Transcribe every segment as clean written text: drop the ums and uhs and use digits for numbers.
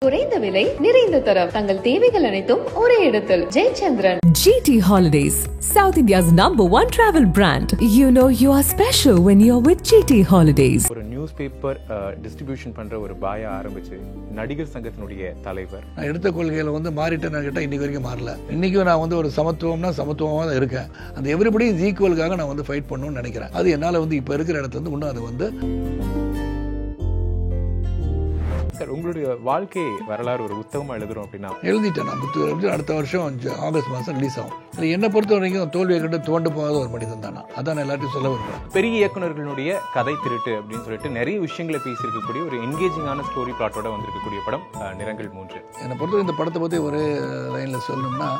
குறைந்த விலை நிறைந்த தரம் தங்கள் தேவைகள் அனைத்தும் ஒரே இடத்தில் Jayachandran. GT Holidays, South India's #1 travel brand. You know you are special when you're with GT Holidays. ஒரு நியூஸ் பேப்பர் டிஸ்ட்ரிபியூஷன் பண்ற ஒரு பாயா ஆரம்பிச்சு நடிகர் சங்கத்தினுடைய தலைவர். நான் எடுத்த கொள்கையில மாறிட்டேன்னு கேட்டால் இன்னைக்கு வரைக்கும் மாறல. இன்னைக்கும் நான் ஒரு சமத்துவம்னா சமத்துவமாக தான் இருக்கேன். அந்த எவ்ரிபடி இஸ் ஈக்குவலுக்காக நான் ஃபைட் பண்ணணும்னு நினைக்கிறேன். அது என்னால் இப்போ இருக்கிற இடத்துல இன்னும் அது சார், உங்களுடைய வாழ்க்கை வரலாறு ஒரு புத்தகமா எழுதுறோம் அப்படின்னா எழுதிட்டேன். நான் புத்தகம் அடுத்த வருஷம் ஆகஸ்ட் மாதம் ரிலீஸ் ஆகும். என்னை பொறுத்த வரைக்கும் தோல்வியை கண்டு தோண்டு போகாத ஒரு மனிதன் தானா, அதான் நான் எல்லாத்தையும் சொல்ல விரும்புகிறேன். பெரிய இயக்குநர்களுடைய கதை திருட்டு அப்படின்னு சொல்லிட்டு நிறைய விஷயங்களை பேசியிருக்கக்கூடிய ஒரு என்கேஜிங்கான ஸ்டோரி பிளாட்டோட வந்திருக்கக்கூடிய படம் நிறங்கள் 3. என்னை பொறுத்தவரை இந்த படத்தை பற்றி ஒரே லைனில் சொல்லணும்னா,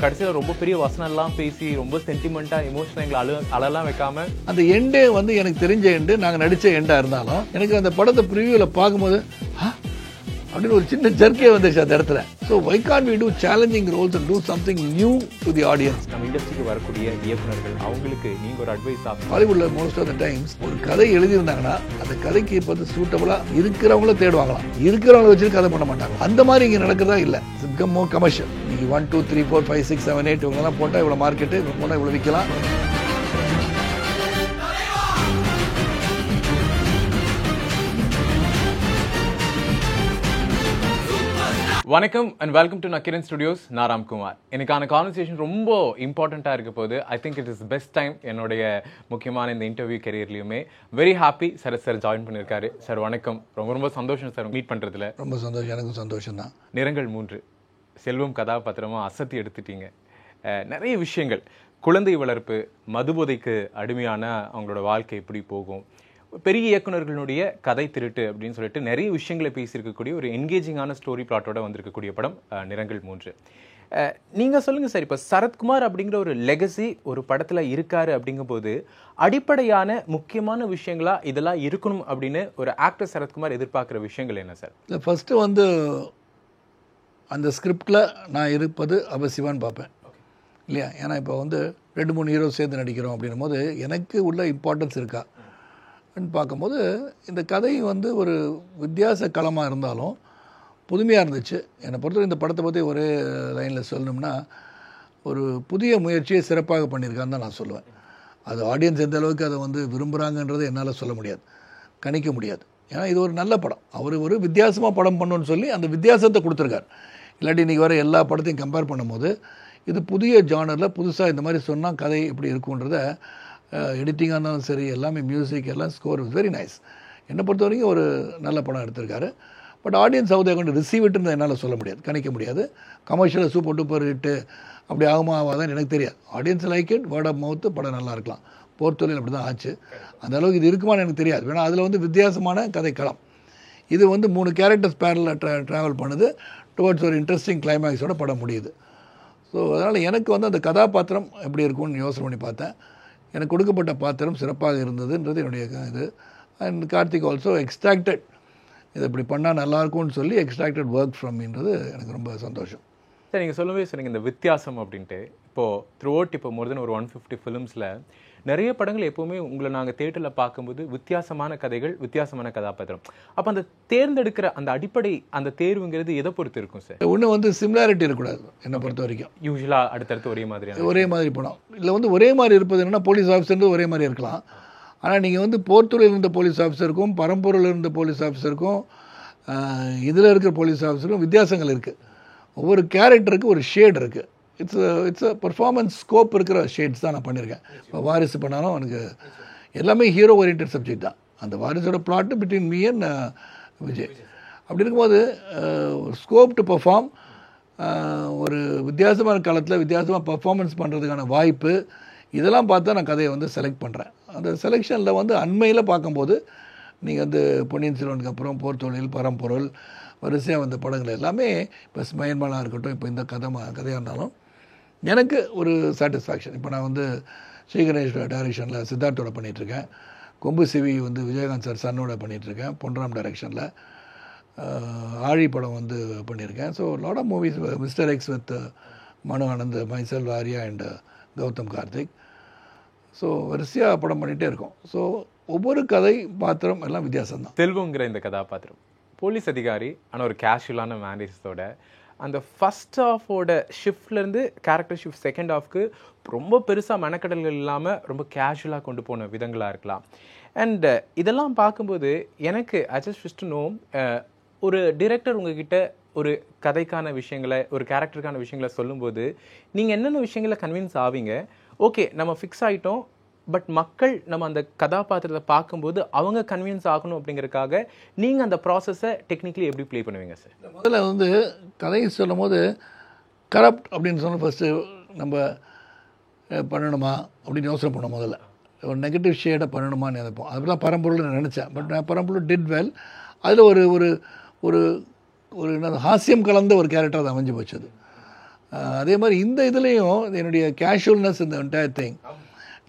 கடைசியில் ரொம்ப பெரிய வசனம் எல்லாம் பேசி ரொம்ப சென்டிமெண்டா எமோஷனல் எங்களை அழலாம் வைக்காம அந்த எண்டே எனக்கு தெரிஞ்ச எண்டு, நாங்கள் நடித்த எண்டா இருந்தாலும் எனக்கு அந்த படத்தை ப்ரிவியூவில் பார்க்கும்போது அப்படின்னு ஒரு சின்ன ஜர்க்கே வந்துச்சு அந்த இடத்துல. So why can't we do challenging roles and do something new to the audience. நம்ம இண்டஸ்ட்ரிக்கு வரக்கூடிய இயக்குநர்கள் அவங்களுக்கு நீங்க ஒரு அட்வைஸ் ஹாலிவுட்ல மோஸ்ட் ஆஃப் த டைம்ஸ் ஒரு கதை எழுதியிருந்தாங்கன்னா அந்த கதைக்கு சூட்டபிளா இருக்கிறவங்கள தேடுவாங்களாம், இருக்கிறவங்கள வச்சு கதை பண்ண மாட்டாங்க. அந்த மாதிரி இங்கே நடக்கிறதா இல்லை. சிக்கம் மோர் கமர்ஷியல். நீங்க 1 2 3 4 5 6 7 8 இவங்கெல்லாம் போட்டால் இவ்வளோ மார்க்கெட்டு, இவ்வளோ போட்டால் இவ்வளோ விற்கலாம். வணக்கம் and welcome to Nakkheeran studios. நான் ராம்குமார். எனக்கான கான்வர்சேஷன் ரொம்ப இம்பார்ட்டண்ட்டாக இருக்க போது. I think it is best time என்னுடைய முக்கியமான இந்த இன்டர்வியூ கெரியர்லையுமே. வெரி ஹாப்பி சார் ஜாயின் பண்ணியிருக்காரு. சார் வணக்கம், ரொம்ப ரொம்ப சந்தோஷம் சார் மீட் பண்ணுறதுல. ரொம்ப சந்தோஷம், எனக்கும் சந்தோஷம் தான். நிறங்கள் 3 செல்வம் கதாபாத்திரமாக அசத்தி எடுத்துட்டீங்க. நிறைய விஷயங்கள், குழந்தை வளர்ப்பு, மதுபோதைக்கு அடிமையான அவங்களோட வாழ்க்கை எப்படி போகும், பெரிய இயக்குநர்களுடைய கதை திருட்டு அப்படின்னு சொல்லிட்டு நிறைய விஷயங்களை பேசியிருக்கக்கூடிய ஒரு என்கேஜிங்கான ஸ்டோரி பிளாட்டோட வந்திருக்கக்கூடிய படம் நிறங்கள் 3. நீங்க சொல்லுங்க சார், இப்போ சரத்குமார் அப்படிங்கிற ஒரு லெகசி ஒரு படத்துல இருக்காரு அப்படிங்கும்போது அடிப்படையான முக்கியமான விஷயங்களா இதெல்லாம் இருக்கணும் அப்படின்னு ஒரு ஆக்டர் சரத்குமார் எதிர்பார்க்குற விஷயங்கள் என்ன சார்? இல்லை, ஃபஸ்ட்டு அந்த ஸ்கிரிப்டில் நான் இருப்பது அவசியமானு பார்ப்பேன் இல்லையா. ஏன்னா இப்போ 2-3 ஹீரோ சேர்ந்து நடிக்கிறோம் அப்படின்னும் போது எனக்கு உள்ள இம்பார்ட்டன்ஸ் இருக்கா பார்க்கும்போது இந்த கதை ஒரு வித்தியாச களமாக இருந்தாலும் புதுமையாக இருந்துச்சு. என்னை பொறுத்தவரை இந்த படத்தை பற்றி ஒரே லைனில் சொல்லணும்னா, ஒரு புதிய முயற்சியை சிறப்பாக பண்ணியிருக்கான்னு தான் நான் சொல்லுவேன். அது ஆடியன்ஸ் எந்த அளவுக்கு அதை விரும்புகிறாங்கன்றதை என்னால் சொல்ல முடியாது, கணிக்க முடியாது. ஏன்னா இது ஒரு நல்ல படம். அவர் ஒரு வித்தியாசமாக படம் பண்ணணுன்னு சொல்லி அந்த வித்தியாசத்தை கொடுத்துருக்கார். இல்லாட்டி இன்றைக்கி வர எல்லா படத்தையும் கம்பேர் பண்ணும்போது இது புதிய ஜானரில் புதுசாக இந்த மாதிரி சொன்னால் கதை எப்படி இருக்குன்றத எடிட்டிங்காக இருந்தாலும் சரி, எல்லாமே மியூசிக் எல்லாம் ஸ்கோர் இஸ் வெரி நைஸ். என்னை பொறுத்த வரைக்கும் ஒரு நல்ல படம் எடுத்திருக்காரு. பட் ஆடியன்ஸ் ஹவு கொண்டு ரிசீவ் இட்டுன்னு என்னால் சொல்ல முடியாது, கணிக்க முடியாது. கமர்ஷியலாக சூப்பர் டூப்பர் ஹிட்டு அப்படி ஆகுமா ஆகாதான்னு எனக்கு தெரியாது. Audience like it, word of mouth, படம் நல்லா இருக்கலாம். போர்த்தொழில் அப்படி தான் ஆச்சு. அந்த அளவுக்கு இது இருக்குமான்னு எனக்கு தெரியாது. ஏன்னா அதில் வித்தியாசமான கதைக்களம். இது 3 கேரக்டர்ஸ் பேரலில் ட்ராவல் பண்ணுது டுவர்ட்ஸ் ஒரு இன்ட்ரெஸ்டிங் கிளைமேக்ஸோட படம் முடியுது. ஸோ அதனால் எனக்கு அந்த கதாபாத்திரம் எப்படி இருக்கும்னு யோசனை பண்ணி பார்த்தேன். எனக்கு கொடுக்கப்பட்ட பாத்திரம் சிறப்பாக இருந்ததுன்றது என்னுடைய இது. அண்ட் கார்த்திக் ஆல்சோ எக்ஸ்ட்ராக்டட், இது இப்படி பண்ணால் நல்லாயிருக்கும்னு சொல்லி எக்ஸ்ட்ராக்டட் ஒர்க் ஃப்ரம்ன்றது எனக்கு ரொம்ப சந்தோஷம். சார், நீங்கள் சொல்லவே சொன்னீங்க இந்த வித்தியாசம் அப்படின்ட்டு. இப்போது த்ரூ அவுட் இப்போ மோர் தென் ஒரு 150 ஃபிலிம்ஸில் நிறைய படங்கள் எப்போவுமே உங்களை நாங்கள் தேட்டரில் பார்க்கும்போது வித்தியாசமான கதைகள், வித்தியாசமான கதாபாத்திரம். அப்போ அந்த தேர்ந்தெடுக்கிற அந்த அடிப்படை அந்த தேர்வுங்கிறது எதை பொறுத்து இருக்கும் சார்? ஒன்று சிமிலாரிட்டி இருக்கக்கூடாது என்னை பொறுத்த வரைக்கும். யூஸ்வலாக அடுத்தடுத்து ஒரே மாதிரி படம் இல்லை. ஒரே மாதிரி இருப்பது என்னென்னா, போலீஸ் ஆஃபீஸர் ஒரே மாதிரி இருக்கலாம். ஆனால் நீங்கள் போர்த்துறையில் இருந்த போலீஸ் ஆஃபீஸருக்கும் பரம்பூரில் இருந்த போலீஸ் ஆஃபீஸருக்கும் இதில் இருக்கிற போலீஸ் ஆஃபீஸருக்கும் வித்தியாசங்கள் இருக்குது. ஒவ்வொரு கேரக்டருக்கு ஒரு ஷேட் இருக்குது. இட்ஸ் அ பர்ஃபார்மன்ஸ் ஸ்கோப் இருக்கிற ஷேட்ஸ் தான் நான் பண்ணியிருக்கேன். இப்போ வாரிசு பண்ணாலும் எனக்கு எல்லாமே ஹீரோ ஓரியன்ட் சப்ஜெக்ட் தான். அந்த வாரிசோட plot between me and Vijay. அப்படி இருக்கும்போது ஸ்கோப் டு பர்ஃபார்ம், ஒரு வித்தியாசமான காலத்தில் வித்தியாசமாக பர்ஃபார்மன்ஸ் பண்ணுறதுக்கான வாய்ப்பு, இதெல்லாம் பார்த்து நான் கதையை செலக்ட் பண்ணுறேன். அந்த செலெக்ஷனில் அண்மையில் பார்க்கும்போது நீங்கள் பொன்னியின் செல்வனுக்கு அப்புறம் போர்த்தொழில், பரம்பொருள், வரிசையாக படங்கள் எல்லாமே இப்போ ஸ்மயன்மாலாக இருக்கட்டும், இப்போ இந்த கதையாக இருந்தாலும் எனக்கு ஒரு சாட்டிஸ்ஃபேக்ஷன். இப்போ நான் ஸ்ரீ கணேஷ் டைரக்ஷனில் சித்தார்த்தோட பண்ணிகிட்ருக்கேன். கொம்பு சிவி விஜயகாந்த் சார் சன்னோட பண்ணிகிட்ருக்கேன். பொன்ராம் டைரக்ஷனில் ஆழி படம் பண்ணியிருக்கேன். So lot of movies, mister X with Manu Anand, மைசெல், ஆர்யா அண்ட் கௌதம் கார்த்திக். ஸோ வரிசையாக படம் பண்ணிகிட்டே இருக்கோம். ஸோ ஒவ்வொரு கதை பாத்திரம் எல்லாம் வித்தியாசம்தான். செல்வங்கிற இந்த கதாபாத்திரம் போலீஸ் அதிகாரி ஆனால் ஒரு கேஷுவலான மேனேஜஸோட அந்த ஃபர்ஸ்ட் ஹாஃபோட ஷிஃப்ட்லேருந்து கேரக்டர் ஷிஃப்ட் செகண்ட் ஹாஃப்க்கு ரொம்ப பெருசாக மெனக்கடல்கள் இல்லாமல் ரொம்ப கேஷுவலாக கொண்டு போன விதங்களாக இருக்கலாம். அண்ட் இதெல்லாம் பார்க்கும்போது எனக்கு I just wish to no, ஒரு டிரெக்டர் உங்ககிட்ட ஒரு கதைக்கான விஷயங்களை ஒரு கேரக்டருக்கான விஷயங்களை சொல்லும்போது நீங்கள் என்னென்ன விஷயங்களை கன்வின்ஸ் ஆவீங்க, ஓகே நம்ம ஃபிக்ஸ் ஆகிட்டோம், பட் மக்கள் நம்ம அந்த கதாபாத்திரத்தை பார்க்கும்போது அவங்க கன்வின்ஸ் ஆகணும் அப்படிங்கிறதுக்காக நீங்கள் அந்த ப்ராசஸை டெக்னிக்கலி எப்படி ப்ளே பண்ணுவீங்க சார்? முதல்ல வந்து கதையை சொல்லும் போது கரப்ட் அப்படின்னு சொன்னால் ஃபஸ்ட்டு நம்ம பண்ணணுமா அப்படின்னு யோசனை பண்ணோம். முதல்ல ஒரு நெகட்டிவ் ஷேடை பண்ணணுமான்னு நினைப்போம். அதுதான் பரம்பொருள் நான் நினச்சேன். பட் நான் பரம்பொருள் டிட் வெல். அதில் ஒரு ஒரு ஒரு ஒரு என்ன ஹாஸ்யம் கலந்த ஒரு கேரக்டர் அது அமைஞ்சு போச்சு. அதே மாதிரி இந்த இதுலேயும் என்னுடைய கேஷுவல்னஸ் இந்த என்டையர் திங்,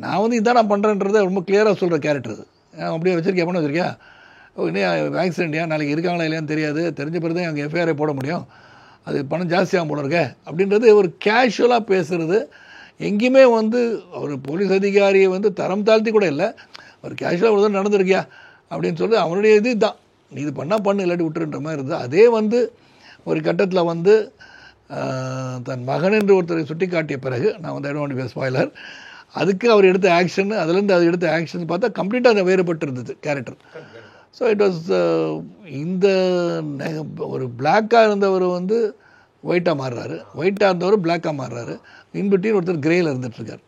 நான் வந்து இதான் நான் பண்ணுறேன்றதை ரொம்ப கிளியராக சொல்கிற கேரக்டர் அது. அப்படியே வச்சுருக்கேன், பண்ண வச்சுருக்கியா, இன்னும் ஆக்சிடென்ட்யா, நாளைக்கு இருக்காங்களா இல்லையான்னு தெரியாது, தெரிஞ்ச பிறகு தான் அங்கே எஃப்ஐஆரை போட முடியும், அது பணம் ஜாஸ்தியாக போல இருக்க அப்படின்றது ஒரு கேஷுவலாக பேசுகிறது. எங்கேயுமே வந்து ஒரு போலீஸ் அதிகாரியை வந்து தரம் தாழ்த்தி கூட இல்லை, ஒரு கேஷுவலாக ஒரு தான் நடந்திருக்கியா அப்படின்னு சொல்லி அவனுடைய இது தான், நீ இது பண்ணால் பண்ணு இல்லாட்டி விட்டுருன்ற மாதிரி இருந்தது. அதே வந்து ஒரு கட்டத்தில் வந்து தன் மகன் என்று ஒருத்தரை சுட்டி காட்டிய பிறகு, நான் வந்து I don't want to be spoiler, அதுக்கு அவர் எடுத்த ஆக்ஷன், அதுலேருந்து அது எடுத்த ஆக்ஷன் பார்த்தா கம்ப்ளீட்டாக அது வேறுபட்டு இருந்தது கேரக்டர். ஸோ இட் வாஸ் இந்த ஒரு பிளாக்காக இருந்தவர் வந்து ஒயிட்டாக மாறுறாரு, ஒயிட்டாக இருந்தவர் பிளாக்காக மாறுறாரு, இன்பிட்வீன் ஒருத்தர் கிரேயில் இருந்துகிட்ருக்கார்.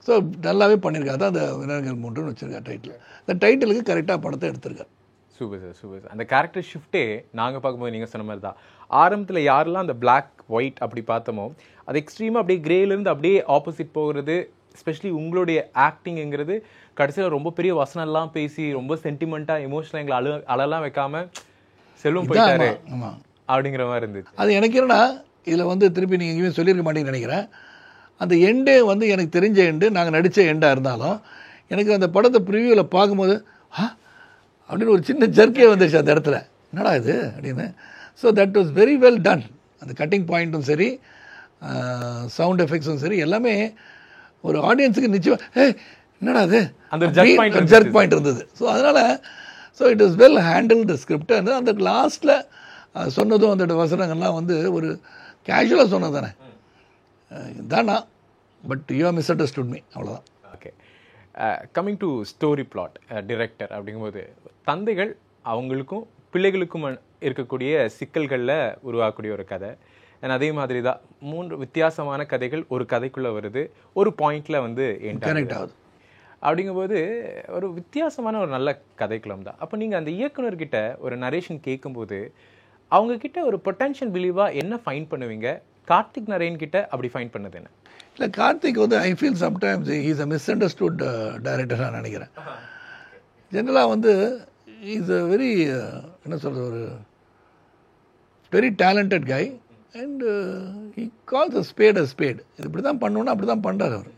ஸோ நல்லாவே பண்ணியிருக்காரு. தான் அந்த விநாயகர் 3ன்னு வச்சுருக்கார் டைட்டில். அந்த டைட்டிலுக்கு கரெக்டாக படத்தை எடுத்திருக்கார். Super sir, super sir. அந்த கேரக்டர் ஷிஃப்ட்டே நாங்கள் பார்க்கும்போது நீங்கள் சொன்ன மாதிரி தான், ஆரம்பத்தில் யாரெல்லாம் அந்த பிளாக் ஒயிட் அப்படி பார்த்தோமோ அது எக்ஸ்ட்ரீமாக அப்படியே கிரேலேருந்து அப்படியே ஆப்போசிட் போகிறது. எஸ்பெஷலி உங்களுடைய ஆக்டிங்கிறது கடைசியில் ரொம்ப பெரிய வசனம்லாம் பேசி ரொம்ப சென்டிமெண்ட்டாக எமோஷனலாக எங்களை அழலாம் வைக்காம செல்வம் போயிட்டாரு அப்படிங்கிற மாதிரி இருந்துச்சு. அது எனக்கு என்னன்னா, இதில் வந்து திருப்பி நீங்கள் எங்கேயுமே சொல்லியிருக்க மாட்டேங்கன்னு நினைக்கிறேன். அந்த எண்டே வந்து எனக்கு தெரிஞ்ச எண்டு, நாங்கள் நடித்த எண்டாக இருந்தாலும் எனக்கு அந்த படத்தை ப்ரிவியூவில் பார்க்கும்போது அப்படின்னு ஒரு சின்ன ஜர்க்கே வந்துச்சு அந்த இடத்துல, என்னடா இது அப்படின்னு. So that was very well done. அந்த கட்டிங் பாயிண்ட்டும் சரி, சவுண்ட் எஃபெக்ட்ஸும் சரி, எல்லாமே ஒரு ஆடியன்ஸுக்கு நிச்சயம் என்னடா அது அந்த ஜர்க் பாயிண்ட் இருந்தது. ஸோ அதனால் it was well handle the script. அந்த லாஸ்ட்டில் சொன்னதும் அந்த வசனங்கள்லாம் வந்து ஒரு கேஷுவலாக சொன்னது தானே தானா, but you are misunderstood me, அவ்வளோதான். Okay, coming to story plot, director அப்படிங்கும்போது தந்தைகள் அவங்களுக்கும் பிள்ளைகளுக்கும் இருக்கக்கூடிய சிக்கல்களில் உருவாக்கக்கூடிய ஒரு கதை. அண்ட் அதே மாதிரி தான் 3 வித்தியாசமான கதைகள் ஒரு கதைக்குள்ளே வருது, ஒரு பாயிண்டில் வந்து கனெக்ட் ஆகுது. அப்படிங்கும்போது ஒரு வித்தியாசமான ஒரு நல்ல கதைக்குளம் தான். அப்போ நீங்கள் அந்த இயக்குனர்கிட்ட ஒரு நரேஷன் கேட்கும்போது அவங்கக்கிட்ட ஒரு பொட்டன்ஷியல் பிலீவாக என்ன ஃபைன் பண்ணுவீங்க? கார்த்திக் நரேன் கிட்ட அப்படி ஃபைன் பண்ணது என்ன? இல்லை, கார்த்திக் வந்து I feel sometimes he's a miss understood டைரக்டராக நினைக்கிறேன். ஜென்ரலாக வந்து இஸ் அ வெரி என்ன சொல்கிறது, ஒரு very talented guy and he calls a spade இது இப்படி தான் பண்ணணுன்னா அப்படி தான் பண்ணுறாரு அவர்.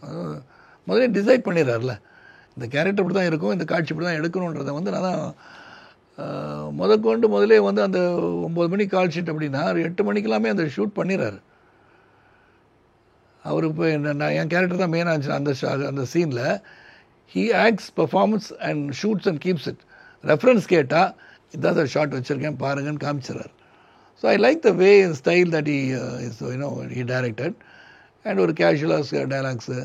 முதலே டிசைட் பண்ணிடுறாருல, இந்த கேரக்டர் இப்படி தான் இருக்கும், இந்த காட்சி இப்படி தான் எடுக்கணுன்றதை வந்து நான் தான் முதலே வந்து அந்த 9 மணிக்கு கால் ஷீட் அப்படின்னா ஒரு 8 மணிக்கெல்லாமே அந்த ஷூட் பண்ணிடுறாரு அவர். இப்போ நான் என் கேரக்டர் தான் மெயினாக இருந்துச்சு அந்த சீனில். He acts performance and shoots and keeps it. Reference கேட்டால் இதான் சார் ஷார்ட் வச்சுருக்கேன் பாருங்கன்னு காமிச்சிடுறாரு. So I like the way in style that he directed and ஒரு கேஷுவலாக டைலாக்ஸு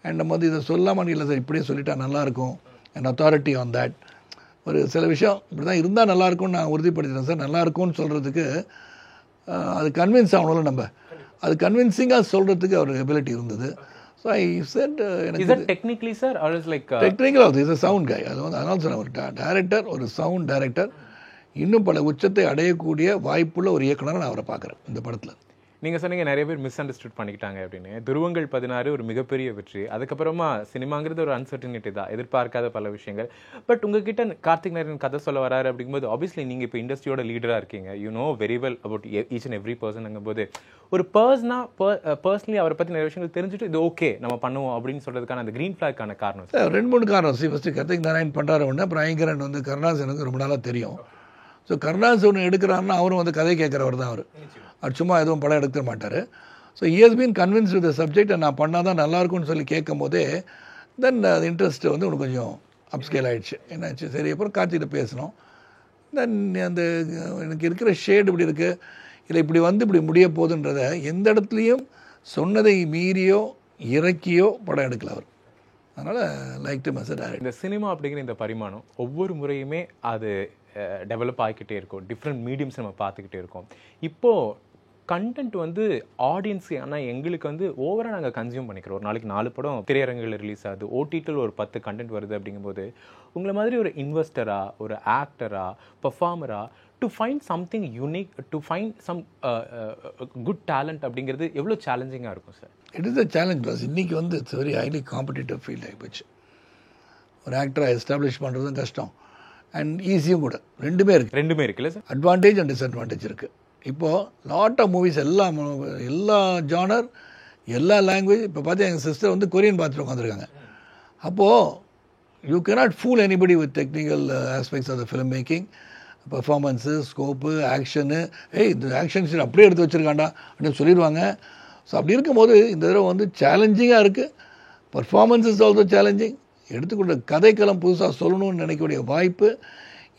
அண்ட் நம்ம வந்து இதை சொல்லாமல் இல்லை சார் இப்படியே சொல்லிட்டா நல்லாயிருக்கும் அண்ட் அத்தாரிட்டி ஆன் தேட். ஒரு சில விஷயம் இப்படி தான் இருந்தால் நல்லாயிருக்கும்னு நான் உறுதிப்படுத்தினேன் சார். நல்லாயிருக்கும்னு சொல்கிறதுக்கு அது கன்வின்ஸ் ஆகணும்ல, நம்ம அது கன்வின்சிங்காக சொல்கிறதுக்கு அவர் எபிலிட்டி இருந்தது. ஸோ ஐ செட் எனக்கு டெக்னிக்கலி சார் டெக்னிக்கல் ஆகுது. இஸ் அ சவுண்ட் கை. அது வந்து அதனால சொன்னேன், ஒரு டைரக்டர், ஒரு சவுண்ட் டைரக்டர், இன்னும் பல உச்சத்தை அடையக்கூடிய வாய்ப்புள்ள ஒரு இயக்குனரை நான் அவரை பார்க்குறேன் இந்த படத்தில். நீங்கள் சொன்னீங்க நிறைய பேர் மிஸ் அண்டர்ஸ்டுட் பண்ணிக்கிட்டாங்க அப்படின்னு. துருவங்கள் 16 ஒரு மிகப்பெரிய வெற்றி. அதுக்கப்புறமா சினிமாங்கிறது ஒரு அன்சர்டனிட்டி தான், எதிர்பார்க்காத பல விஷயங்கள். பட் உங்ககிட்ட கார்த்திக் நரேன் கதை சொல்ல வராரு அப்படிங்கும்போது ஆப்வியஸ்லி நீங்கள் இப்போ இண்டஸ்ட்ரியோட லீடராக இருக்கீங்க, you know very well about each and every person. போது ஒரு பர்சனலி அவரை பற்றி நிறைய விஷயங்கள் தெரிஞ்சுட்டு இது ஓகே நம்ம பண்ணுவோம் அப்படின்னு சொல்கிறதுக்கான அந்த க்ரீன் ஃப்ளாக்கான காரணம் 2-3 காரணம். ஃபஸ்ட்டு கார்த்திக் நரேன் பண்ணுறாரு ஒன்று, அப்புறம் ஐங்கரன் வந்து கருணாஸ் எனக்கு ரொம்ப நாளாக தெரியும். ஸோ கருணாஸ் ஒன்று எடுக்கிறாருன்னா அவரும் வந்து கதை கேட்குறவர் தான் அவர். அவர் சும்மா எதுவும் படம் எடுக்க மாட்டார். So he has been convince with the subject. நான் பண்ணால் தான் நல்லாயிருக்கும்னு சொல்லி கேட்கும் போதே தென் அது இன்ட்ரெஸ்ட் வந்து உனக்கு கொஞ்சம் அப்ஸ்கேல் ஆகிடுச்சு. என்னாச்சு, சரி அப்புறம் கார்த்திகிட்ட பேசினோம். தென் அந்த எனக்கு இருக்கிற ஷேடு இப்படி இருக்குது, இல்லை இப்படி வந்து இப்படி முடிய போகுதுன்றத எந்த இடத்துலையும் சொன்னதை மீறியோ இறக்கியோ படம் எடுக்கல அவர். அதனால் லைக் டு மெசேஜ் டைரக்ட். இந்த சினிமா அப்படிங்கிற இந்த பரிமாணம் ஒவ்வொரு முறையுமே அது டெவலப் ஆகிக்கிட்டே இருக்கும், டிஃப்ரெண்ட் மீடியம்ஸ் நம்ம பார்த்துக்கிட்டே இருக்கோம். இப்போது கண்டென்ட் வந்து ஆடியன்ஸ், ஆனால் எங்களுக்கு வந்து ஓவராக நாங்கள் கன்சியூம் பண்ணிக்கிறோம். ஒரு நாளைக்கு 4 படம் திரையரங்குகளில் ரிலீஸ் ஆகுது, ஓடிடியில் ஒரு 10 கண்டென்ட் வருது. அப்படிங்கும்போது உங்களை மாதிரி ஒரு இன்வெஸ்டரா, ஒரு ஆக்டரா, பர்ஃபார்மரா, to find something unique, to find some good talent அப்படிங்கிறது எவ்வளோ சேலஞ்சிங்காக இருக்கும் sir? It is a challenge plus. இன்றைக்கி வந்து it's very highly competitive field ஆகிப்போச்சு. ஒரு ஆக்டராக எஸ்டாப்ளிஷ் பண்ணுறதும் கஷ்டம் அண்ட் ஈஸியும் கூட. ரெண்டுமே இருக்குல்ல சார்? அட்வான்டேஜ் அண்ட் டிஸ்அட்வான்டேஜ் இருக்குது. இப்போது லாட் ஆஃப் மூவிஸ் எல்லா ஜானர், எல்லா லாங்குவேஜ். இப்போ பார்த்தா எங்கள் சிஸ்டர் வந்து கொரியன் பார்த்துட்டு உட்காந்துருக்காங்க. அப்போது you cannot fool anybody with technical aspects of the film making, performance, scope, action. இந்த ஆக்ஷன் சீன் அப்படியே எடுத்து வச்சுருக்காண்டா அப்படின்னு சொல்லிடுவாங்க. ஸோ அப்படி இருக்கும்போது இந்த தடவை வந்து சேலஞ்சிங்காக இருக்குது. Performance is also challenging. எடுத்துக்கொண்ட கதைக்களம் புதுசாக சொல்லணும்னு நினைக்கக்கூடிய வாய்ப்பு.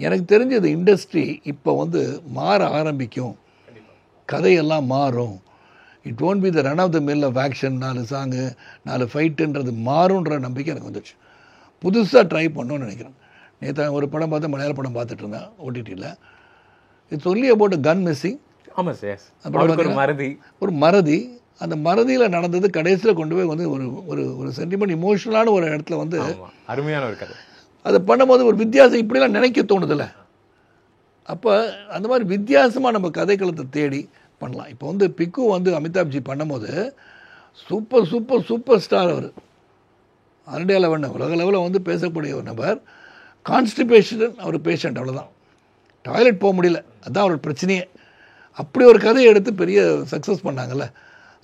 எனக்கு தெரிஞ்ச இந்த இண்டஸ்ட்ரி இப்போ வந்து மாற ஆரம்பிக்கும், கதையெல்லாம் மாறும். It won't be the run of the mill of action, 4 song 4 ஃபைட்டுன்றது மாறுன்ற நம்பிக்கை எனக்கு வந்துச்சு. புதுசாக ட்ரை பண்ணணும்னு நினைக்கிறேன். நேற்று ஒரு படம் பார்த்து, மலையாள படம் பார்த்துட்டு இருந்தேன் ஓடிடியில். It's only about a gun missing. ஆமாம் சார், ஒரு மறதி. அந்த மறதியில் நடந்தது கடைசியில் கொண்டு போய் வந்து ஒரு ஒரு சென்டிமெண்ட், இமோஷனலான ஒரு இடத்துல வந்து அருமையான ஒரு கதை. அதை பண்ணும்போது ஒரு வித்தியாசம் இப்படிலாம் நினைக்க தோணுதில்ல. அப்போ அந்த மாதிரி வித்தியாசமாக நம்ம கதைக்களத்தை தேடி பண்ணலாம். இப்போ வந்து பிக்கு வந்து அமிதாப்ஜி பண்ணும்போது சூப்பர் சூப்பர் சூப்பர் ஸ்டார். அவர் இந்தியா லெவலில் உலக லெவலில் வந்து பேசக்கூடிய ஒரு நபர். கான்ஸ்டிபேஷன் அவர் பேஷண்ட், அவ்வளோதான். டாய்லெட் போக முடியல, அதுதான் அவரோட பிரச்சனையே. அப்படி ஒரு கதையை எடுத்து பெரிய சக்ஸஸ் பண்ணாங்கல்ல.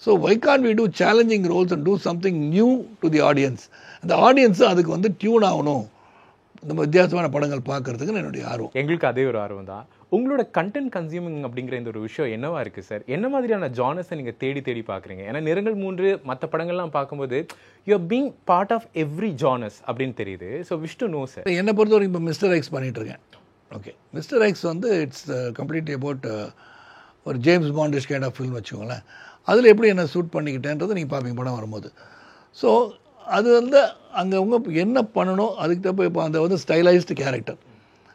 So why can we do challenging roles and do something new to the audience. அந்த ஆடியன்ஸு அதுக்கு வந்து டியூன் ஆகணும். இந்த வித்தியாசமான படங்கள் பார்க்கறதுக்கு என்னுடைய ஆர்வம். எங்களுக்கு அதே ஒரு ஆர்வம் தான். உங்களோட கண்டென்ட் கன்சியூமிங் அப்படிங்கிற இந்த ஒரு விஷயம் என்னவா இருக்குது சார்? என்ன மாதிரியான ஜானர்ஸை நீங்கள் தேடி பார்க்குறீங்க? ஏன்னா நிறங்கள் 3 மற்ற படங்கள்லாம் பார்க்கும்போது you are being part of every genres அப்படின்னு தெரியுது. So wish to know sir. என்னை பொறுத்தவரைக்கும் இப்போ மிஸ்டர் எக்ஸ் பண்ணிகிட்டு இருக்கேன். ஓகே, மிஸ்டர் எக்ஸ் வந்து இட்ஸ் கம்ப்ளீட்லி அபவுட் ஒரு James Bondish kind of film வச்சுக்கோங்களேன். அதில் எப்படி என்ன சூட் பண்ணிக்கிட்டேன்றதை நீங்கள் பார்ப்பீங்க படம் வரும்போது. ஸோ அது வந்து அங்கே அவங்க என்ன பண்ணணும் அதுக்கு தப்பு. இப்போ அந்த வந்து ஸ்டைலைஸ்டு கேரக்டர்.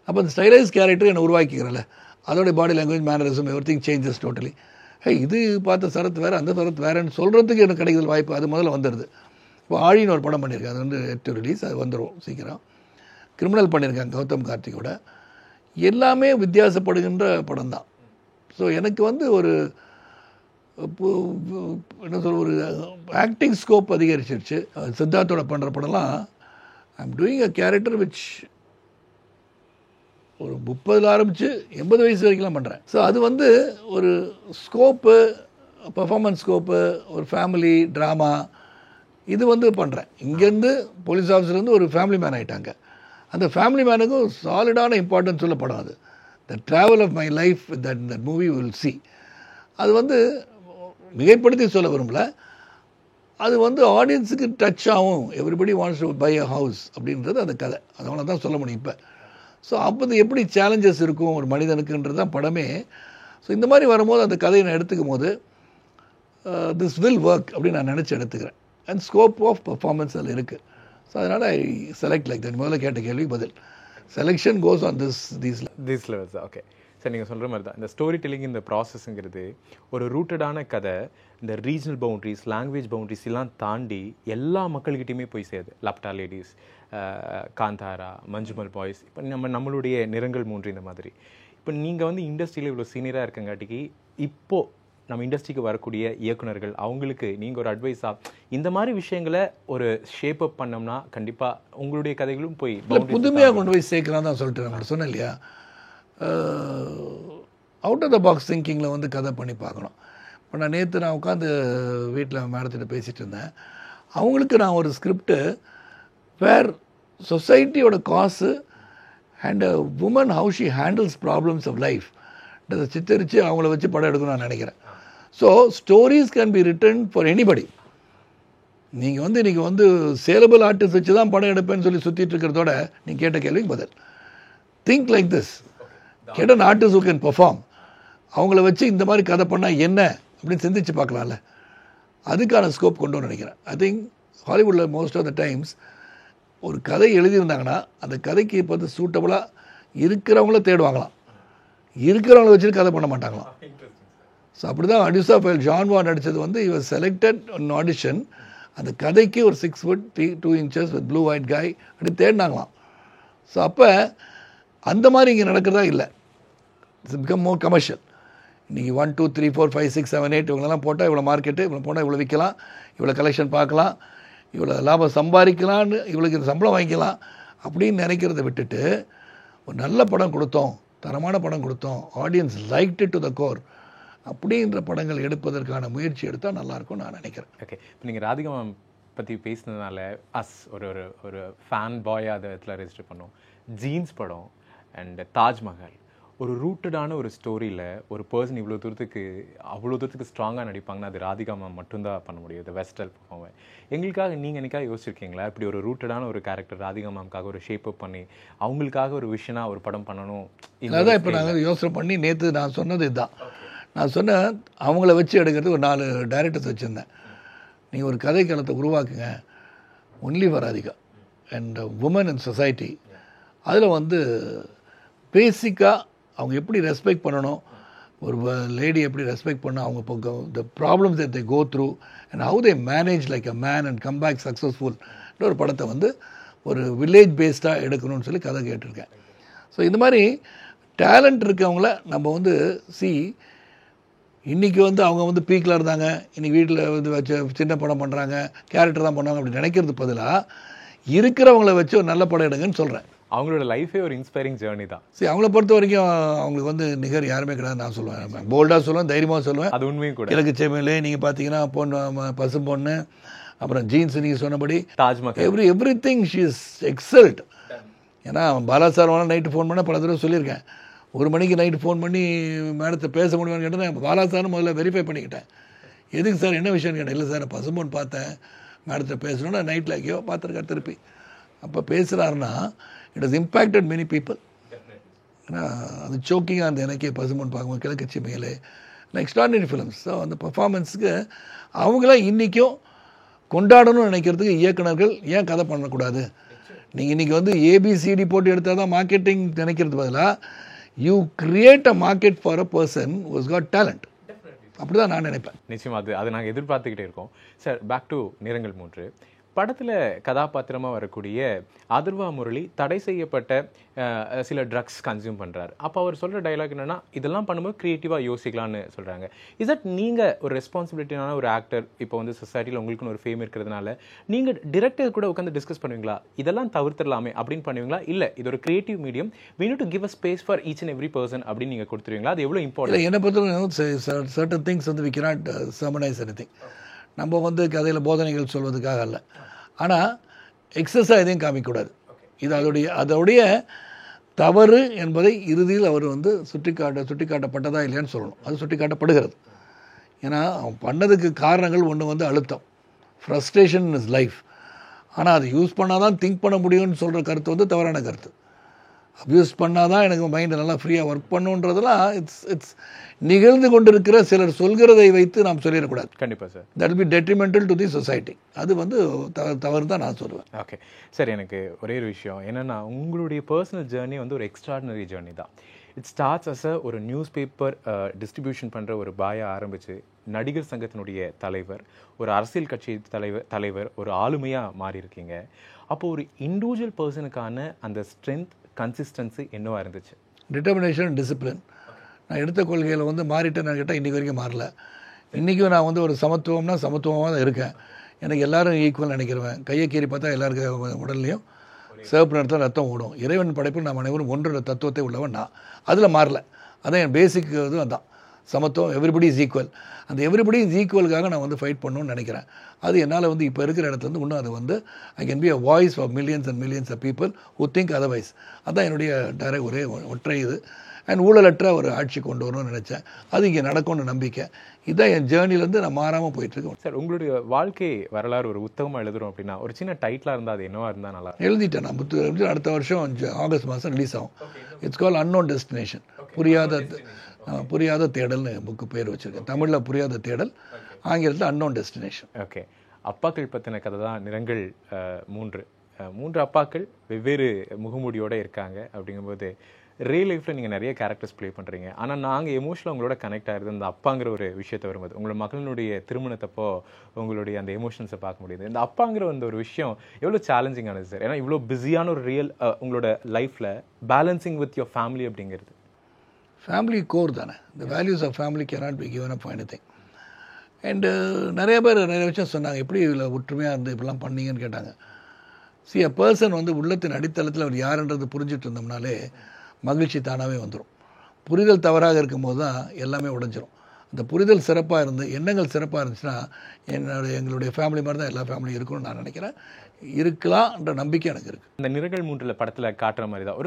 அப்போ அந்த ஸ்டைலைஸ்ட் கேரக்டர் என்னை உருவாக்கிக்கிறல, அதோடைய body language, mannerism, every thing changes totally. இது பார்த்த சரத் வேறு, அந்த சரத் வேறுன்னு சொல்கிறதுக்கு எனக்கு கிடைக்கிற வாய்ப்பு அது முதல்ல வந்துடுது. இப்போ ஆழின்னு ஒரு படம் பண்ணியிருக்கேன், அது வந்து எட்டு ரிலீஸ், அது வந்துடும் சீக்கிரம். கிரிமினல் பண்ணியிருக்கேன் கௌதம் கார்த்திகோட. எல்லாமே வித்தியாசப்படுகின்ற படம் தான். ஸோ எனக்கு வந்து ஒரு என்ன சொல்ற, ஒரு ஆக்டிங் ஸ்கோப் அதிகரிச்சிருச்சு. சித்தார்த்தோட பண்ணுற படம்லாம் I am doing a character which ஒரு 30 ஆரம்பித்து 80 வயசு வரைக்கும்லாம் பண்ணுறேன். ஸோ அது வந்து ஒரு ஸ்கோப்பு, பர்ஃபார்மன்ஸ் ஸ்கோப்பு, ஒரு ஃபேமிலி ட்ராமா, இது வந்து பண்ணுறேன். இங்கேருந்து போலீஸ் ஆஃபீஸர்லேருந்து ஒரு ஃபேமிலி மேன் ஆகிட்டாங்க. அந்த ஃபேமிலி மேனுக்கும் சாலிடான இம்பார்ட்டன்ஸ் உள்ள படம் அது. The travel of my life that movie will see. அது வந்து மிகைப்படுத்தி சொல்ல விரும்பல, அது வந்து ஆடியன்ஸுக்கு டச் ஆகும். Everybody wants to buy a house அப்படின்றது அந்த கதை. அதனால தான் சொல்ல முடியும் இப்போ. ஸோ அப்போ எப்படி சேலஞ்சஸ் இருக்கும் ஒரு மனிதனுக்குன்றது தான் படமே. ஸோ இந்த மாதிரி வரும்போது அந்த கதையை நான் எடுத்துக்கும் போது திஸ் வில் ஒர்க் அப்படின்னு நான் நினச்சி எடுத்துக்கிறேன். அண்ட் ஸ்கோப் ஆஃப் பர்ஃபார்மன்ஸ் அதில் இருக்குது. ஸோ அதனால் ஐ செலக்ட் லைக் தட். முதல்ல கேட்ட கேள்வி பதில். Selection goes on these levels. Okay sir, நீங்கள் சொல்கிற மாதிரி தான் இந்த ஸ்டோரி டெல்லிங், இந்த ப்ராசஸ்ங்கிறது ஒரு ரூட்டடான கதை. இந்த ரீஜனல் பவுண்ட்ரிஸ், லாங்குவேஜ் பவுண்ட்ரிஸ் எல்லாம் தாண்டி எல்லா மக்கள்கிட்டையுமே போய் சேருது. லப்டா லேடிஸ், காந்தாரா, மஞ்சுமல் பாய்ஸ், இப்போ நம்மளுடைய நிறங்கள் 3 இந்த மாதிரி. இப்போ நீங்கள் வந்து இண்டஸ்ட்ரியில் இவ்வளோ சீனியராக இருக்கங்காட்டிக்கு இப்போது நம்ம இண்டஸ்ட்ரிக்கு வரக்கூடிய இயக்குனர்கள் அவங்களுக்கு நீங்கள் ஒரு அட்வைஸாக இந்த மாதிரி விஷயங்களை ஒரு ஷேப் அப் பண்ணோம்னா கண்டிப்பாக உங்களுடைய கதைகளும் போய் புதுமையாக கொண்டு போய் சேர்க்கலாம் தான் சொல்லிட்டு நான் சொன்னேன் இல்லையா. அவுட் ஆஃப் த பாக்ஸ் திங்கிங்கில் வந்து கதை பண்ணி பார்க்கணும். இப்போ நான் உட்காந்து வீட்டில் மேடத்திட்ட பேசிகிட்டு இருந்தேன். அவங்களுக்கு நான் ஒரு ஸ்கிரிப்டு வேர் சொசைட்டியோட காசு and woman how she handles problems of life அதை சித்தரித்து அவங்கள வச்சு படம் எடுக்கணும்னு நான் நினைக்கிறேன். So stories can be written for anybody. நீங்கள் வந்து இன்றைக்கி வந்து சேலபிள் ஆர்டிஸ்ட் வச்சு தான் படம் எடுப்பேன்னு சொல்லி சுற்றிட்டு இருக்கிறதோட நீங்கள் கேட்ட கேள்விக்கு பதில். Think like this. கேட்ட ஆர்டிஸ்ட் ஹூ கேன் பெர்ஃபார்ம், அவங்கள வச்சு இந்த மாதிரி கதை பண்ணால் என்ன அப்படின்னு சிந்திச்சு பார்க்கலாம்ல. அதுக்கான ஸ்கோப் கொண்டு வந்து நினைக்கிறேன். ஐ திங்க் ஹாலிவுட்டில் மோஸ்ட் ஆஃப் த டைம்ஸ் ஒரு கதை எழுதியிருந்தாங்கன்னா அந்த கதைக்கு இப்போ வந்து சூட்டபுளாக இருக்கிறவங்கள தேடுவாங்களாம், இருக்கிறவங்கள வச்சுட்டு கதை பண்ண மாட்டாங்களாம். ஸோ அப்படி தான் அடியூசா ஃபைல் ஜான் வார்ன் நடித்தது வந்து இவர் செலக்டட் ஆடிஷன். அந்த கதைக்கு ஒரு 6 foot 2 inches with blue white காய் அப்படி தேடினாங்களாம். ஸோ அப்போ அந்த மாதிரி இங்கே நடக்கிறதா இல்லை. It's become more commercial. இன்றைக்கி 1 2 3 4 5 6 7 8 இவங்களெல்லாம் போட்டால் இவ்வளோ மார்க்கெட்டு, இவ்வளோ போட்டால் இவ்வளோ விற்கலாம், இவ்வளோ கலெக்ஷன் பார்க்கலாம், இவ்வளோ லாபம் சம்பாதிக்கலான்னு, இவ்வளோக்கு சம்பளம் வாங்கிக்கலாம் அப்படின்னு நினைக்கிறத விட்டுட்டு ஒரு நல்ல படம் கொடுத்தோம், தரமான படம் கொடுத்தோம், audience liked it to the core அப்படின்ற படங்கள் எடுப்பதற்கான முயற்சி எடுத்தால் நல்லாயிருக்கும் நான் நினைக்கிறேன். ஓகே, இப்போ நீங்கள் ராதிகா மேம் பற்றி பேசினதுனால ஒரு ஒரு ஒரு ஃபேன் பாயாக அதை இடத்துல ரெஜிஸ்டர் பண்ணோம். ஜீன்ஸ் படம் அண்ட் தாஜ்மஹால் ஒரு ரூட்டடான ஒரு ஸ்டோரியில் ஒரு பர்சன் அவ்வளோ தூரத்துக்கு ஸ்ட்ராங்காக நடிப்பாங்கன்னா அது ராதிகா மேம் மட்டும்தான் பண்ண முடியும். இந்த வெஸ்டல் பர்ஃபார்மர் எங்களுக்காக நீங்கள் என்னைக்காக யோசிச்சிருக்கீங்களா இப்படி ஒரு ரூட்டடான ஒரு கேரக்டர் ராதிகா மேம்காக ஒரு ஷேப் அப் பண்ணி அவங்களுக்காக ஒரு விஷனாக ஒரு படம் பண்ணணும்? அதான் இப்போ நாங்கள் யோசனை பண்ணி நேற்று நான் சொன்னது இதுதான். நான் சொன்னேன் அவங்கள வச்சு எடுக்கிறது ஒரு 4 டைரக்டர்ஸ் வச்சுருந்தேன். நீங்கள் ஒரு கதை காலத்தை உருவாக்குங்க only for Radhika and woman in society. அதில் வந்து பேசிக்காக அவங்க எப்படி ரெஸ்பெக்ட் பண்ணணும், ஒரு லேடி எப்படி ரெஸ்பெக்ட் பண்ணணும், அவங்க இப்போ the problems that they go through and how they manage like a man and come back successful ஒரு படத்தை வந்து ஒரு வில்லேஜ் பேஸ்டாக எடுக்கணும்னு சொல்லி கதை கேட்டிருக்கேன். ஸோ இந்த மாதிரி டேலண்ட் இருக்கவங்கள நம்ம வந்து இன்றைக்கி வந்து அவங்க வந்து பீக்கில் இருந்தாங்க, இன்றைக்கி வீட்டில் வந்து வச்சு சின்ன படம் பண்ணுறாங்க, கேரக்டர் தான் பண்ணுவாங்க அப்படி நினைக்கிறது பதிலாக இருக்கிறவங்கள வச்சு ஒரு நல்ல படம் எடுங்கன்னு சொல்கிறேன். அவங்களோட லைஃபே ஒரு இன்ஸ்பைரிங் ஜேர்னி தான். சரி, அவங்கள பொறுத்த வரைக்கும் அவங்களுக்கு வந்து நிகர் யாருமே கிடையாது நான் சொல்லுவேன். போல்டாக சொல்லுவேன், தைரியமாக சொல்லுவேன். அது உண்மையும் கூட. இலக்கு செம்மையிலே நீங்கள் பார்த்தீங்கன்னா பசும் பொண்ணு, அப்புறம் ஜீன்ஸ் நீங்கள் சொன்னபடி Taj Mahal, every thing she is எக்ஸல்ட். ஏன்னா பாலா சார் வேணால் நைட்டு ஃபோன் பண்ண பல தடவை சொல்லியிருக்கேன். 1 மணிக்கு நைட்டு ஃபோன் பண்ணி மேடத்தை பேச முடியுமான்னு கேட்டால் நான் பாலா சார்னு முதல்ல வெரிஃபை பண்ணிக்கிட்டேன். எதுக்கு சார் என்ன விஷயம்னு கேட்டேன். இல்லை சார் பசும்பொன் பார்த்தேன், மேடத்தை பேசணுன்னா நைட்டில் எங்கேயோ பார்த்துருக்காரு திருப்பி. அப்போ பேசுகிறாருன்னா it is impacted many people. ஏன்னா அது சோக்கிங்காக அந்த எனக்கே பசும்பொன் பார்க்கும்போது கிழக்கச்சி மேலே எக்ஸ்ட்ராடினரி ஃபிலிம்ஸ். ஸோ அந்த பர்ஃபார்மன்ஸுக்கு அவங்களாம் இன்றைக்கும் கொண்டாடணும்னு நினைக்கிறதுக்கு இயக்குனர்கள் ஏன் கதை பண்ணக்கூடாது? நீங்கள் இன்றைக்கி வந்து ஏபிசிடி போட்டு எடுத்தால் தான் மார்க்கெட்டிங் நினைக்கிறது பதிலாக you create a market for a person who's got talent. அப்படி தான் நான் நினைப்பேன். நிச்சயமாக அது நாங்கள் எதிர்பார்த்துக்கிட்டே இருக்கோம். சார், பேக் டு நிறங்கள் 3 படத்தில் கதாபாத்திரமாக வரக்கூடிய அதர்வா முரளி தடை செய்யப்பட்ட சில ட்ரக்ஸ் கன்சியூம் பண்ணுறாரு. அப்போ அவர் சொல்கிற டைலாக் என்னென்னா, இதெல்லாம் பண்ணும்போது க்ரியேட்டிவாக யோசிக்கலான்னு சொல்கிறாங்க. இஸ் தட் நீங்கள் ஒரு ரெஸ்பான்சிபிலிட்டியான ஒரு ஆக்டர், இப்போ வந்து சொசைட்டியில் உங்களுக்குன்னு ஒரு ஃபேம் இருக்கிறதுனால நீங்கள் டிரெக்டர் கூட உட்காந்து டிஸ்கஸ் பண்ணுவீங்களா, இதெல்லாம் தவிர்த்துடலாமே அப்படின்னு பண்ணுவீங்களா, இல்லை இது ஒரு creative medium, we need to give a space for each and every person அப்படின்னு நீங்கள் கொடுத்துருவீங்களா? அது எவ்வளோ இம்பார்ட்டன்ட்? என்னை பொறுத்தவரைக்கும் சர்டன் திங்ஸ் வந்து we cannot summarize anything. நம்ம வந்து கதையில் போதனைகள் சொல்வதுக்காக அல்ல, ஆனால் எக்ஸஸாக எதையும் காமிக்கக்கூடாது. இது அதோடைய தவறு என்பதை இறுதியில் அவர் வந்து சுட்டிக்காட்டப்பட்டதா இல்லையான்னு சொல்லணும். அது சுட்டிக்காட்டப்படுகிறது. ஏன்னா அவன் பண்ணதுக்கு காரணங்கள் ஒன்று வந்து அழுத்தம், ஃப்ரஸ்ட்ரேஷன் இஸ் லைஃப். ஆனால் அது யூஸ் பண்ணால் தான் திங்க் பண்ண முடியும்னு சொல்கிற கருத்து வந்து தவறான கருத்து. அப்யூஸ் பண்ணால் தான் எனக்கு மைண்டை நல்லா ஃப்ரீயாக ஒர்க் பண்ணுன்றதெல்லாம் இட்ஸ் நிகழ்ந்து கொண்டிருக்கிற சிலர் சொல்கிறதை வைத்து நாம் சொல்லிடக்கூடாது. கண்டிப்பாக sir. That will be detrimental to the society. அது வந்து தவறு தான் நான் சொல்லுவேன். ஓகே சார், எனக்கு ஒரே ஒரு விஷயம் என்னென்னா, உங்களுடைய பர்சனல் ஜேர்னி வந்து ஒரு எக்ஸ்ட்ராடினரி ஜேர்னி தான். இட் ஸ்டார்ட்ஸ் அஸ் ஒரு நியூஸ் பேப்பர் டிஸ்ட்ரிபியூஷன் பண்ணுற ஒரு பாயை ஆரம்பித்து நடிகர் சங்கத்தினுடைய தலைவர், ஒரு அரசியல் கட்சி தலைவர், ஒரு ஆளுமையாக மாறி இருக்கீங்க. அப்போது ஒரு இண்டிவிஜுவல் பர்சனுக்கான அந்த ஸ்ட்ரென்த், கன்சிஸ்டன்சி என்னவா இருந்துச்சு? Determination, discipline. நான் எடுத்த கொள்கையில் வந்து மாறிட்டேன்னு கேட்டால் இன்றைக்கி வரைக்கும் மாறல. இன்றைக்கும் நான் வந்து ஒரு சமத்துவமாக தான் இருக்கேன். எனக்கு எல்லோரும் ஈக்குவல் நினைக்கிறேன். கையை கீறி பார்த்தா எல்லாருக்கும் உடல்லையும் சிவப்பு நிறத்தில் ரத்தம் ஓடும். இறைவன் படைப்பில் நாம் அனைவரும் ஒன்றோட தத்துவத்தை உள்ளவன் நான். அதில் மாறல. அதான் என் பேசிக் இது அதான் சமத்துவம். Everybody is equal. அந்த எவ்ரிபடி இஸ் ஈக்குவலுக்காக நான் வந்து ஃபைட் பண்ணணும்னு நினைக்கிறேன். அது என்னால் வந்து இப்போ இருக்கிற இடத்துலேருந்து இன்னும் அது வந்து I can be a voice for millions and millions of people who think otherwise. அதுதான் என்னுடைய ஒரே ஒற்றை இது. அண்ட் ஊழலற்ற ஒரு ஆட்சி கொண்டு வரணும்னு நினச்சேன். அது இங்கே நடக்கும்னு நம்பிக்கை. இதுதான் என் ஜேர்னிலேருந்து நான் மாறாமல் போயிட்டுருக்கேன். சார், உங்களுடைய வாழ்க்கை வரலாறு ஒரு புத்தகமாக எழுதுறோம் அப்படின்னா ஒரு சின்ன டைட்டிலாக இருந்தால் அது என்னவா இருந்தால் நல்லா? எழுதிட்டேன் நான். புத்தகம் அடுத்த வருஷம் ஆகஸ்ட் மாதம் ரிலீஸ் ஆகும். It's call unknown destination. புரியாத தேடல்னு புக்கு பேர் வச்சுருக்கேன். தமிழில் புரியாத தேடல், ஆங்கிலத்தில் அன்னோன் டெஸ்டினேஷன். ஓகே. அப்பாக்கள் பற்றின கதை தான் நிறங்கள் 3 அப்பாக்கள் வெவ்வேறு முகமூடியோடு இருக்காங்க. அப்படிங்கும்போது ரியல் லைஃப்பில் நீங்கள் நிறைய கேரக்டர்ஸ் ப்ளே பண்ணுறீங்க. ஆனால் நாங்கள் எமோஷனலாக உங்களோட கனெக்ட் ஆகிறது அந்த அப்பாங்கிற ஒரு விஷயத்தை வரும்போது, உங்களோட மகளினுடைய திருமணத்தப்போ உங்களுடைய அந்த எமோஷன்ஸை பார்க்க முடியுது. இந்த அப்பாங்கிற அந்த ஒரு விஷயம் எவ்வளோ சேலஞ்சிங்கானது சார்? ஏன்னா இவ்வளோ பிஸியான ஒரு ரியல் உங்களோட லைஃப்பில் பேலன்சிங் வித் யோர் ஃபேமிலி அப்படிங்கிறது. ஃபேமிலி கோர் தானே. The values of family cannot be given up for anything. And நிறைய பேர் நிறைய விஷயம் சொன்னாங்க, எப்படி இதில் ஒற்றுமையாக இருந்து இப்படிலாம் பண்ணீங்கன்னு கேட்டாங்க. அ பர்சன் வந்து உள்ளத்தின் அடித்தளத்தில் அவர் யாருன்றது புரிஞ்சுட்டு இருந்தோம்னாலே மகிழ்ச்சி தானாகவே வந்துடும். புரிதல் தவறாக இருக்கும்போது தான் எல்லாமே உடைஞ்சிரும். அந்த புரிதல் சிறப்பாக இருந்து எண்ணங்கள் சிறப்பாக இருந்துச்சுன்னா எங்களுடைய ஃபேமிலி மாதிரி தான் எல்லா ஃபேமிலியும் இருக்கும்னு நான் நினைக்கிறேன். இருக்கலாம்ன்ற நம்பிக்கை எனக்கு இருக்குது. இந்த நிறங்கள் 3 படத்தில் காட்டுற மாதிரி தான்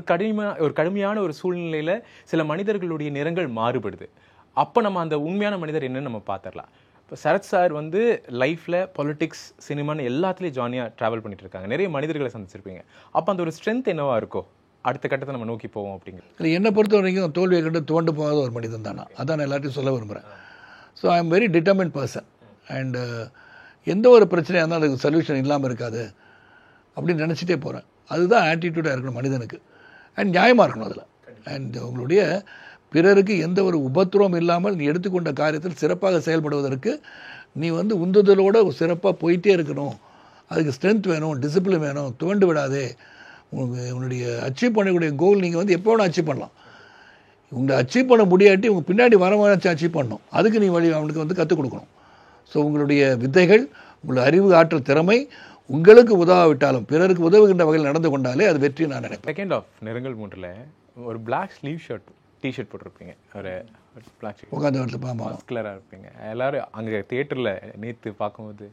ஒரு கடுமையான ஒரு சூழ்நிலையில் சில மனிதர்களுடைய நிறங்கள் மாறுபடுது. அப்போ நம்ம அந்த உண்மையான மனிதர் என்னன்னு நம்ம பார்த்துடலாம். இப்போ சரத் சார் வந்து லைஃப்பில் பொலிட்டிக்ஸ், சினிமான்னு எல்லாத்துலேயும் ஜாலியாக ட்ராவல் பண்ணிட்டு இருக்காங்க. நிறைய மனிதர்களை சந்திச்சிருப்பீங்க. அப்போ அந்த ஒரு ஸ்ட்ரென்த் என்னவா இருக்கோ அடுத்த கட்டத்தை நம்ம நோக்கி போவோம் அப்படிங்கிறது. இல்லை, என்னை பொறுத்த வரைக்கும் தோல்வியை கண்டு துவண்டு போகாத ஒரு மனிதன் தானா, அதான் நான் எல்லாத்தையும் சொல்ல விரும்புகிறேன். So I am very determined person. And எந்த ஒரு பிரச்சனையாக இருந்தாலும் அதுக்கு சொல்யூஷன் இல்லாமல் இருக்காது அப்படின்னு நினச்சிட்டே போகிறேன். அதுதான் ஆட்டிடியூடாக இருக்கணும் மனிதனுக்கு. அண்ட் நியாயமாக இருக்கணும் அதில். அண்ட் உங்களுடைய பிறருக்கு எந்த ஒரு உபத்திரவம் இல்லாமல் நீ எடுத்துக்கொண்ட காரியத்தில் சிறப்பாக செயல்படுவதற்கு நீ வந்து உந்துதலோடு சிறப்பாக போயிட்டே இருக்கணும். அதுக்கு ஸ்ட்ரென்த் வேணும், டிசிப்ளின் வேணும், துவண்டு விடாதே. உன்னுடைய அச்சீவ் பண்ணக்கூடிய கோல் நீங்கள் வந்து எப்போ வேணும் அச்சீவ் பண்ணலாம். உங்களை அச்சீவ் பண்ண முடியாட்டி உங்கள் பின்னாடி வரவழைச்சி அச்சீவ் பண்ணணும். அதுக்கு நீ அவனுக்கு வந்து கற்றுக் கொடுக்கணும். ஸோ உங்களுடைய வித்தைகள், உங்களுடைய அறிவு, ஆற்றல், திறமை உங்களுக்கு உதவாவிட்டாலும் பிறருக்கு உதவுகின்ற வகையில் நடந்து கொண்டாலே அது வெற்றி நான் நினைப்பேன். செகண்ட் ஆஃப் நிறங்கள் 3 ஒரு பிளாக் ஸ்லீவ் ஷர்ட் டிஷர்ட் போட்டிருப்பீங்க, ஒரு பிளாக் ஷர்ட் உட்காந்து மஸ்குலராக இருப்பீங்க. எல்லோரும் அங்கே தியேட்டரில் நேற்று பார்க்கும்போது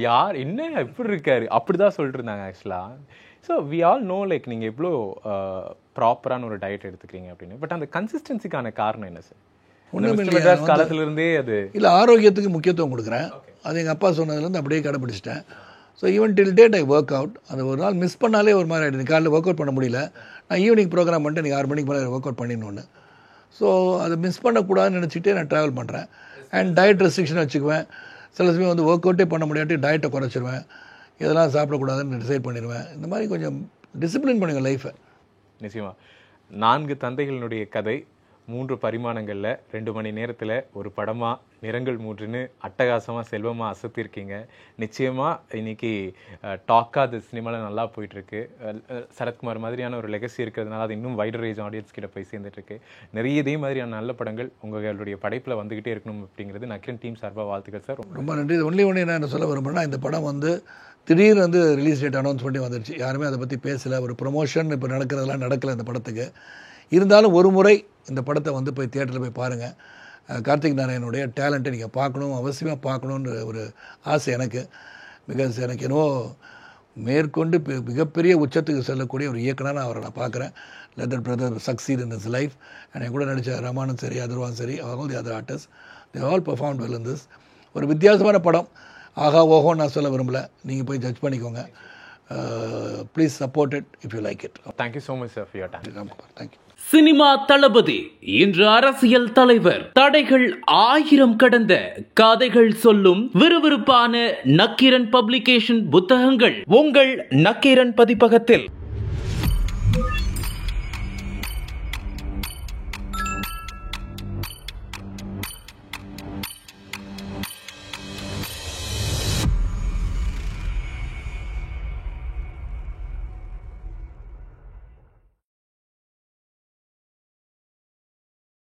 யார் என்ன இப்படி இருக்காரு அப்படி தான் சொல்லிட்டு இருந்தாங்க ஆக்சுவலாக. So we all know like நீங்கள் எவ்வளோ ப்ராப்பரான ஒரு டயட் எடுத்துக்கிறீங்க அப்படின்னு. பட் அந்த கன்சிஸ்டன்சிக்கான காரணம் என்ன சார்? ஒன்றும் காலத்திலிருந்தே அது இல்லை, ஆரோக்கியத்துக்கு முக்கியத்துவம் கொடுக்குறேன். அது எங்கள் அப்பா சொன்னதுலேருந்து அப்படியே கடைப்பிடிச்சிட்டேன். So even till date I work out. அந்த ஒரு நாள் மிஸ் பண்ணாலே ஒரு மாதிரி ஆகிடுது. காலையில் ஒர்க் அவுட் பண்ண முடியல, நான் ஈவினிங் ப்ரோக்ராம் பண்ணிட்டு நீங்கள் 6 மணிக்கு மேலே ஒர்க் அவுட் பண்ணிடணுன்னு. ஸோ அதை மிஸ் பண்ணக்கூடாதுன்னு நினச்சிக்கிட்டே நான் ட்ராவல் பண்ணுறேன். அண்ட் டயட் ரெஸ்ட்ரிக்ஷன் வச்சுக்குவேன். சில சமயம் வந்து ஒர்க் அவுட்டே பண்ண முடியாட்டி டயட்டை குறைச்சிருவேன். இதெல்லாம் சாப்பிடக்கூடாதுன்னு டிசைட் பண்ணிடுவேன். இந்த மாதிரி கொஞ்சம் டிசிப்ளின் பண்ணுங்கள் லைஃப்பை. நிச்சயமாக 4 தந்தைகளினுடைய கதை 3 பரிமாணங்களில் 2 மணி நேரத்தில் ஒரு படமாக நிறங்கள் 3ன்னு அட்டகாசமாக செல்வமாக அசத்திருக்கீங்க. நிச்சயமாக இன்றைக்கி டாக்காக அது சினிமாவில் நல்லா போயிட்டுருக்கு. சரத்குமார் மாதிரியான ஒரு லெகசி இருக்கிறதுனால அது இன்னும் வைடர் ஏஜ் ஆடியன்ஸ் கிட்ட போய் சேர்ந்துட்டுருக்கு. நிறைய இதே மாதிரியான நல்ல படங்கள் உங்களுடைய படைப்பில் வந்துக்கிட்டே இருக்கணும் அப்படிங்கிறது நக்கிரன் டீம் சார்பாக வாழ்த்துக்கள் சார். ரொம்ப நன்றி. ஒன்லி என்ன என்ன சொல்ல விரும்புகிறேன்னா, இந்த படம் வந்து திடீர்னு வந்து ரிலீஸ் டேட் அனௌன்ஸ் பண்ணி வந்துடுச்சு. யாருமே அதை பற்றி பேசலை. ஒரு ப்ரொமோஷன் இப்போ நடக்கிறதெல்லாம் நடக்கலை இந்த படத்துக்கு. இருந்தாலும் ஒரு முறை இந்த படத்தை வந்து போய் தியேட்டரில் போய் பாருங்கள். கார்த்திக் நாராயணனுடைய டேலண்ட்டை நீங்கள் பார்க்கணும், அவசியமாக பார்க்கணுன்ற ஒரு ஆசை எனக்கு. பிகாஸ் எனக்கு என்னவோ மேற்கொண்டு மிகப்பெரிய உச்சத்துக்கு செல்லக்கூடிய ஒரு இயக்குனராக அவரை நான் பார்க்குறேன். Let that brother succeed in his life. And என் கூட நடித்த ரமானும் சரி, அதர்வான் சரி, all the other artist, they all performed well in this. ஒரு வித்தியாசமான படம். ஆகா ஓஹோன்னு நான் சொல்ல விரும்பலை, நீங்கள் போய் ஜட்ஜ் பண்ணிக்கோங்க. Please support it if you like it. Thank you so much sir for your time. Thank you. Cinema தளபதி இன்று அரசியல் தலைவர். தடைகள் 1000 கடந்த கதைகள் சொல்லும் விறுவிறுப்பான நக்கீரன் பப்ளிகேஷன் புத்தகங்கள் உங்கள் நக்கீரன் பதிப்பகத்தில்.